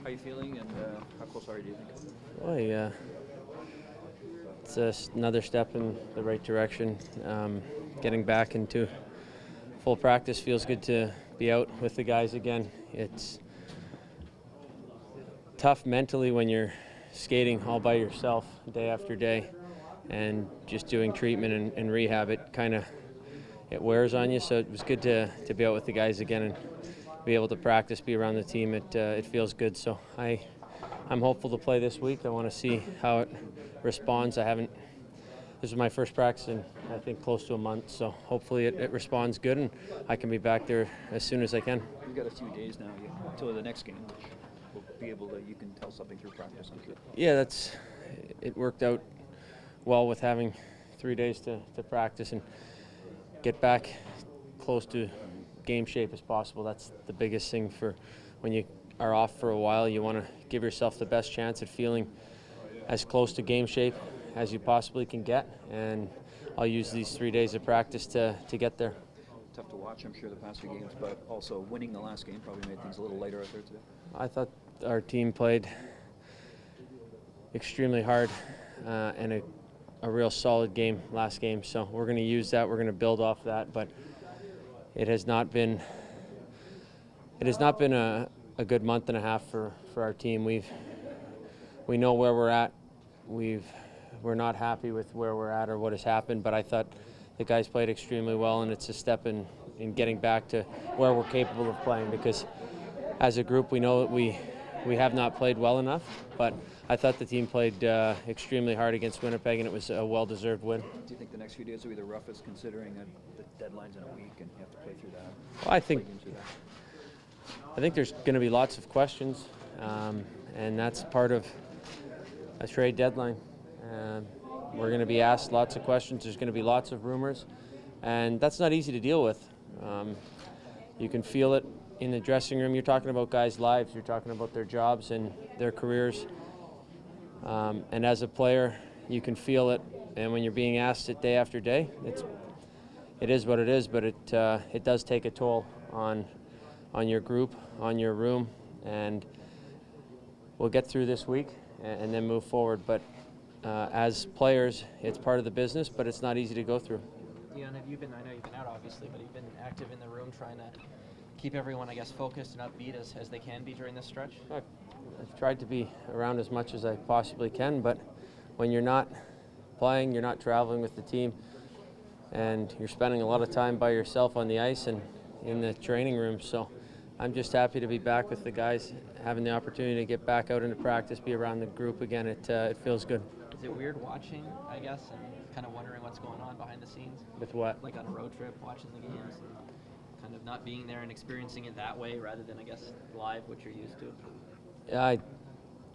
How are you feeling, and how close are you, do you think? Well, yeah, it's another step in the right direction. Getting back into full practice feels good to be out with the guys again. It's tough mentally when you're skating all by yourself day after day and just doing treatment and rehab. It wears on you, so it was good to be out with the guys again and be able to practice, be around the team. It feels good, so I'm hopeful to play this week. I want to see how it responds. This is my first practice in, I think, close to a month, so hopefully it responds good and I can be back there as soon as I can. You've got a few days now until the next game, which will be able to, you can tell something through practice, I'm sure. Yeah, it worked out well with having 3 days to practice and get back close to game shape as possible. That's the biggest thing for when you are off for a while. You want to give yourself the best chance at feeling as close to game shape as you possibly can get, and I'll use these 3 days of practice to get there. Tough to watch, I'm sure, the past few games, but also winning the last game probably made things a little lighter out there today. I thought our team played extremely hard and a real solid game last game, so we're going to use that. We're going to build off that, but it has not been a good month and a half for our team. We know where we're at. We're not happy with where we're at or what has happened, but I thought the guys played extremely well, and it's a step in getting back to where we're capable of playing, because as a group we know that we have not played well enough, but I thought the team played extremely hard against Winnipeg, and it was a well-deserved win. Do you think the next few days will be the roughest, considering that the deadline's in a week and you have to play through that? Well, I think there's going to be lots of questions, and that's part of a trade deadline. We're going to be asked lots of questions. There's going to be lots of rumors, and that's not easy to deal with. You can feel it in the dressing room. You're talking about guys' lives. You're talking about their jobs and their careers. And as a player, you can feel it. And when you're being asked it day after day, it is what it is. But it does take a toll on your group, on your room, and we'll get through this week and then move forward. But as players, it's part of the business, but it's not easy to go through. Dion, I know you've been out obviously, but you've been active in the room trying to keep everyone, I guess, focused and upbeat as they can be during this stretch? I've tried to be around as much as I possibly can, but when you're not playing, you're not traveling with the team, and you're spending a lot of time by yourself on the ice and in the training room. So I'm just happy to be back with the guys, having the opportunity to get back out into practice, be around the group again. It feels good. Is it weird watching, I guess, and kind of wondering what's going on behind the scenes? With what? Like on a road trip, watching the games, and kind of not being there and experiencing it that way rather than, I guess, live, what you're used to? Yeah,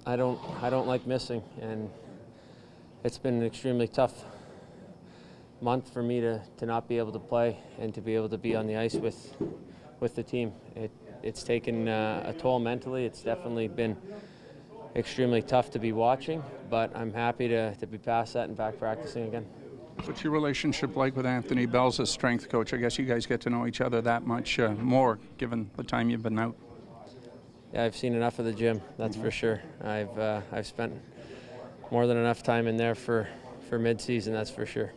I don't like missing, and it's been an extremely tough month for me to not be able to play and to be able to be on the ice with the team. It's taken a toll mentally. It's definitely been extremely tough to be watching, but I'm happy to be past that and back practicing again. What's your relationship like with Anthony Bell's as strength coach? I guess you guys get to know each other that much more given the time you've been out. Yeah, I've seen enough of the gym, that's for sure. I've spent more than enough time in there for mid-season, that's for sure.